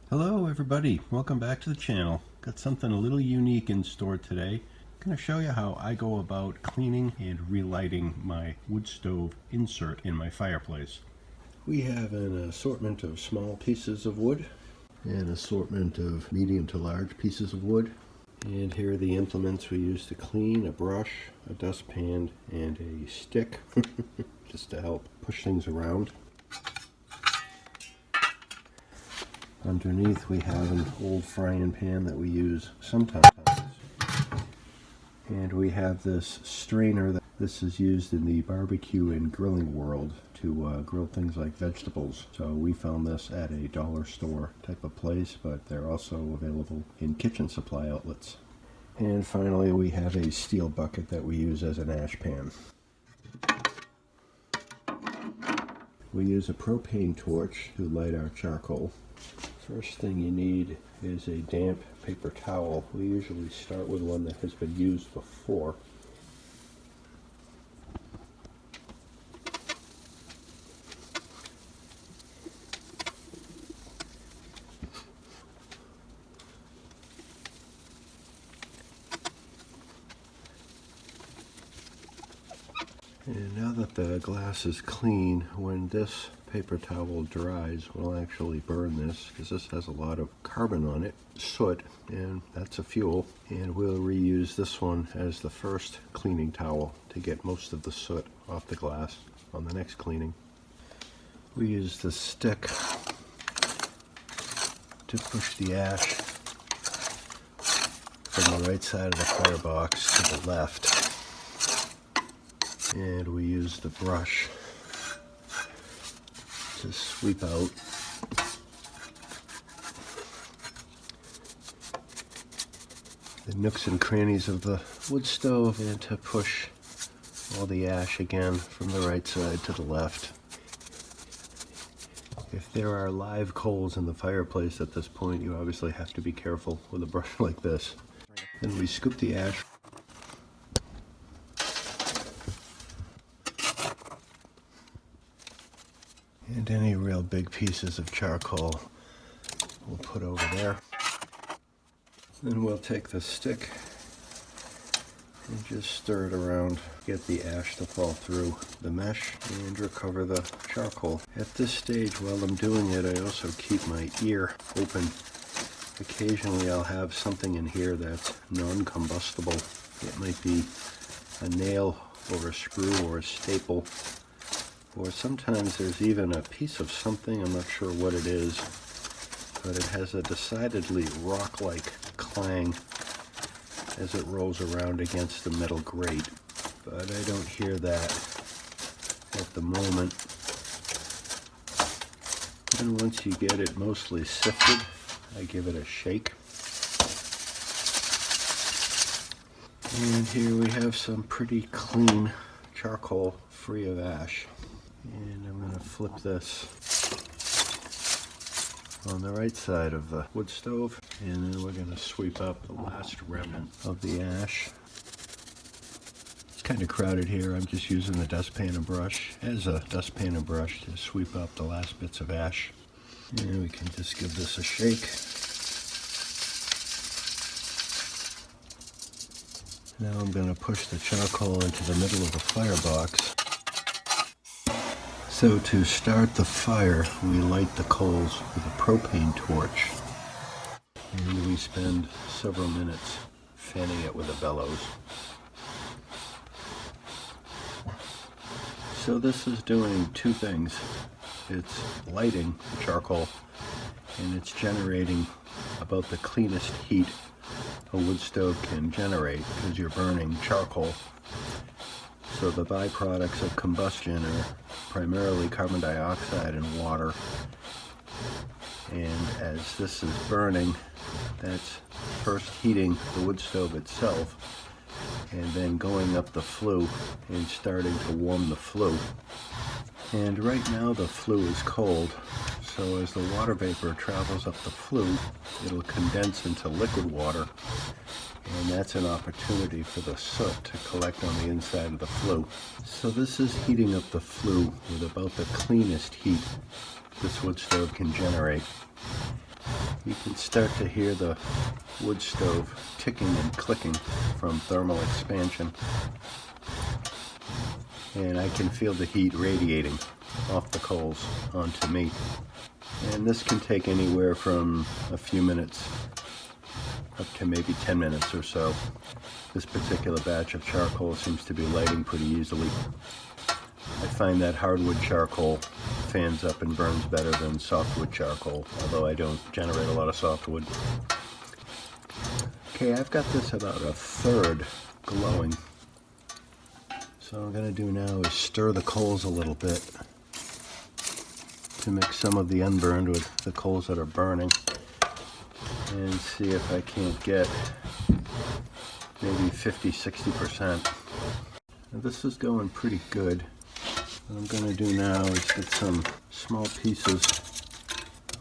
Hello everybody, welcome back to the channel. Got something a little unique in store today. I'm going to show you how I go about cleaning and relighting my wood stove insert in my fireplace. We have an assortment of small pieces of wood, an assortment of medium to large pieces of wood. And here are the implements we use to clean: a brush, a dustpan, and a stick, just to help push things around. Underneath we have an old frying pan that we use sometimes. And we have this strainer. This is used in the barbecue and grilling world to grill things like vegetables. So we found this at a dollar store type of place, but they're also available in kitchen supply outlets. And finally we have a steel bucket that we use as an ash pan. We use a propane torch to light our charcoal. First thing you need is a damp paper towel. We usually start with one that has been used before. And now that the glass is clean, when this paper towel dries, we'll actually burn this because this has a lot of carbon on it, soot, and that's a fuel. And we'll reuse this one as the first cleaning towel to get most of the soot off the glass on the next cleaning. We use the stick to push the ash from the right side of the firebox to the left. And we use the brush to sweep out the nooks and crannies of the wood stove and to push all the ash again from the right side to the left. If there are live coals in the fireplace at this point, you obviously have to be careful with a brush like this. Then we scoop the ash. And any real big pieces of charcoal we'll put over there. Then we'll take the stick and just stir it around, get the ash to fall through the mesh and recover the charcoal. At this stage, while I'm doing it, I also keep my ear open. Occasionally I'll have something in here that's non-combustible. It might be a nail or a screw or a staple. Or sometimes there's even a piece of something, I'm not sure what it is, but it has a decidedly rock-like clang as it rolls around against the metal grate. But I don't hear that at the moment. And once you get it mostly sifted, I give it a shake. And here we have some pretty clean charcoal free of ash. And I'm going to flip this on the right side of the wood stove, and then we're going to sweep up the last remnant of the ash. It's kind of crowded here. I'm just using the dustpan and brush as a dustpan and brush to sweep up the last bits of ash. And we can just give this a shake. Now I'm going to push the charcoal into the middle of the firebox. So to start the fire, we light the coals with a propane torch, and we spend several minutes fanning it with a bellows. So this is doing two things. It's lighting the charcoal, and it's generating about the cleanest heat a wood stove can generate because you're burning charcoal. So the byproducts of combustion are primarily carbon dioxide and water. And as this is burning, that's first heating the wood stove itself and then going up the flue and starting to warm the flue. And right now the flue is cold, so as the water vapor travels up the flue, it'll condense into liquid water. And that's an opportunity for the soot to collect on the inside of the flue. So this is heating up the flue with about the cleanest heat this wood stove can generate. You can start to hear the wood stove ticking and clicking from thermal expansion. And I can feel the heat radiating off the coals onto me. And this can take anywhere from a few minutes up to maybe 10 minutes or so. This particular batch of charcoal seems to be lighting pretty easily. I find that hardwood charcoal fans up and burns better than softwood charcoal, although I don't generate a lot of softwood. Okay, I've got this about a third glowing. So what I'm going to do now is stir the coals a little bit to mix some of the unburned with the coals that are burning, and see if I can't get maybe 50-60%. Now this is going pretty good. What I'm going to do now is get some small pieces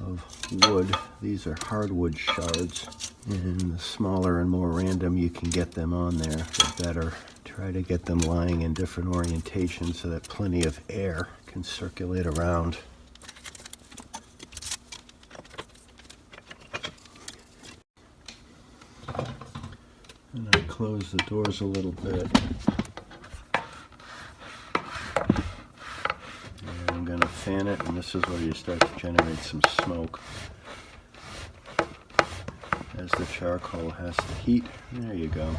of wood. These are hardwood shards, and the smaller and more random you can get them on there, the better. Try to get them lying in different orientations so that plenty of air can circulate around. And I close the doors a little bit. And I'm going to fan it, and this is where you start to generate some smoke. As the charcoal has the heat, there you go.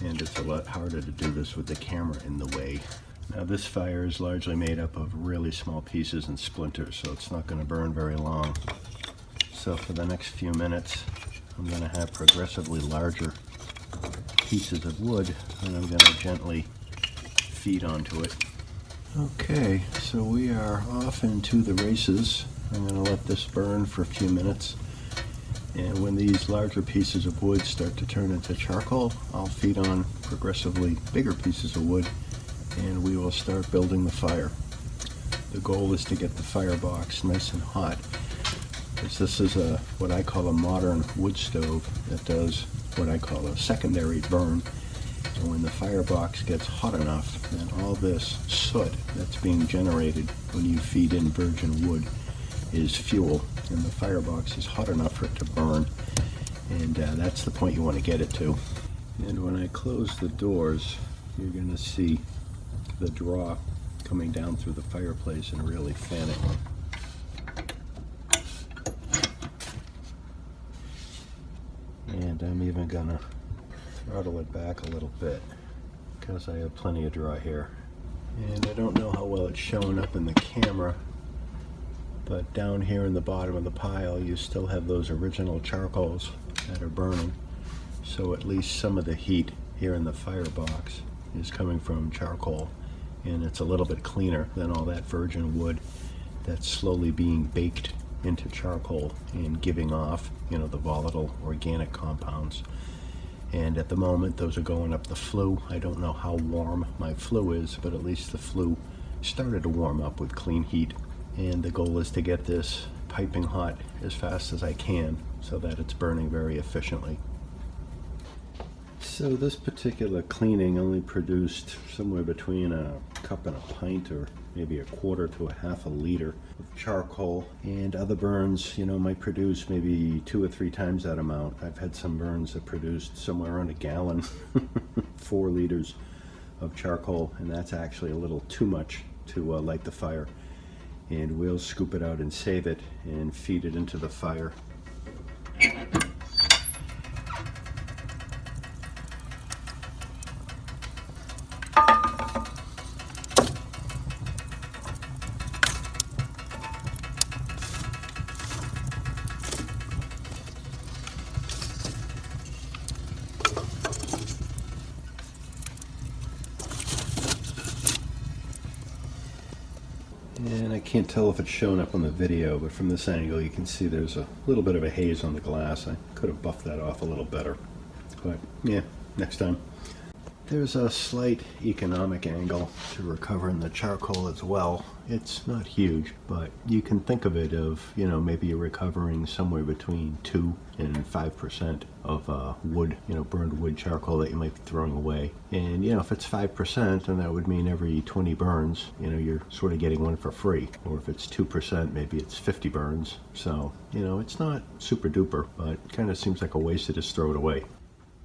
And it's a lot harder to do this with the camera in the way. Now this fire is largely made up of really small pieces and splinters, so it's not going to burn very long. So for the next few minutes, I'm going to have progressively larger pieces of wood, and I'm going to gently feed onto it. Okay, so we are off into the races. I'm going to let this burn for a few minutes. And when these larger pieces of wood start to turn into charcoal, I'll feed on progressively bigger pieces of wood, and we will start building the fire. The goal is to get the firebox nice and hot, because this is what I call a modern wood stove that does what I call a secondary burn. And when the firebox gets hot enough, then all this soot that's being generated when you feed in virgin wood is fuel, and the firebox is hot enough for it to burn, and that's the point you want to get it to. And when I close the doors, you're going to see the draw coming down through the fireplace and really fan it. And I'm even going to throttle it back a little bit because I have plenty of draw here. And I don't know how well it's showing up in the camera, but down here in the bottom of the pile you still have those original charcoals that are burning, so at least some of the heat here in the firebox is coming from charcoal, and it's a little bit cleaner than all that virgin wood that's slowly being baked into charcoal and giving off, you know, the volatile organic compounds. And at the moment those are going up the flue. I don't know how warm my flue is, but at least the flue started to warm up with clean heat. And the goal is to get this piping hot as fast as I can so that it's burning very efficiently. So this particular cleaning only produced somewhere between a cup and a pint, or maybe a quarter to a half a liter of charcoal. And other burns, you know, might produce maybe 2 or 3 times that amount. I've had some burns that produced somewhere around a gallon, 4 liters of charcoal, and that's actually a little too much to light the fire. And we'll scoop it out and save it and feed it into the fire. And I can't tell if it's showing up on the video, but from this angle you can see there's a little bit of a haze on the glass. I could have buffed that off a little better, but yeah, next time. There's a slight economic angle to recovering the charcoal as well. It's not huge, but you can think of it of, maybe you're recovering somewhere between 2 and 5% of wood, burned wood charcoal that you might be throwing away. And, if it's 5%, then that would mean every 20 burns, you're sort of getting one for free. Or if it's 2%, maybe it's 50 burns. So, it's not super duper, but it kind of seems like a waste to just throw it away.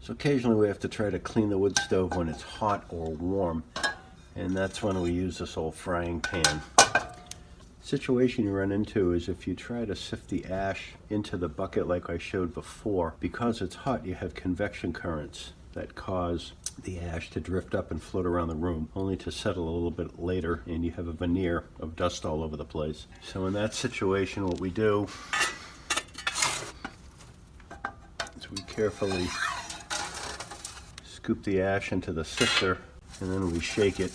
So occasionally we have to try to clean the wood stove when it's hot or warm, and that's when we use this old frying pan. Situation you run into is if you try to sift the ash into the bucket like I showed before, because it's hot you have convection currents that cause the ash to drift up and float around the room, only to settle a little bit later and you have a veneer of dust all over the place. So in that situation what we do is we carefully scoop the ash into the sifter, and then we shake it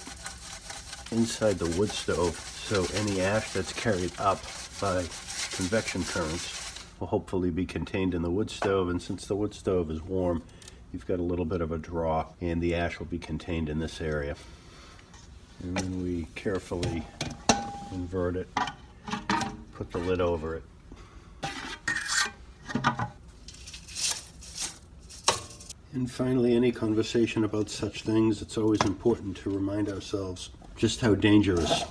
inside the wood stove so any ash that's carried up by convection currents will hopefully be contained in the wood stove. And since the wood stove is warm, you've got a little bit of a draw and the ash will be contained in this area. And then we carefully invert it, put the lid over it. And finally, any conversation about such things, it's always important to remind ourselves just how dangerous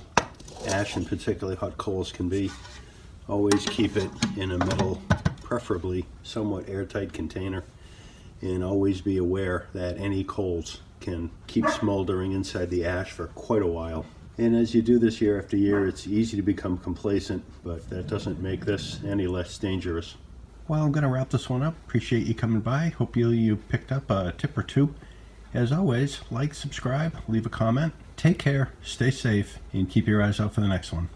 ash and particularly hot coals can be. Always keep it in a metal, preferably somewhat airtight container, and always be aware that any coals can keep smoldering inside the ash for quite a while. And as you do this year after year, it's easy to become complacent, but that doesn't make this any less dangerous. Well, I'm going to wrap this one up. Appreciate you coming by. Hope you picked up a tip or two. As always, like, subscribe, leave a comment. Take care, stay safe, and keep your eyes out for the next one.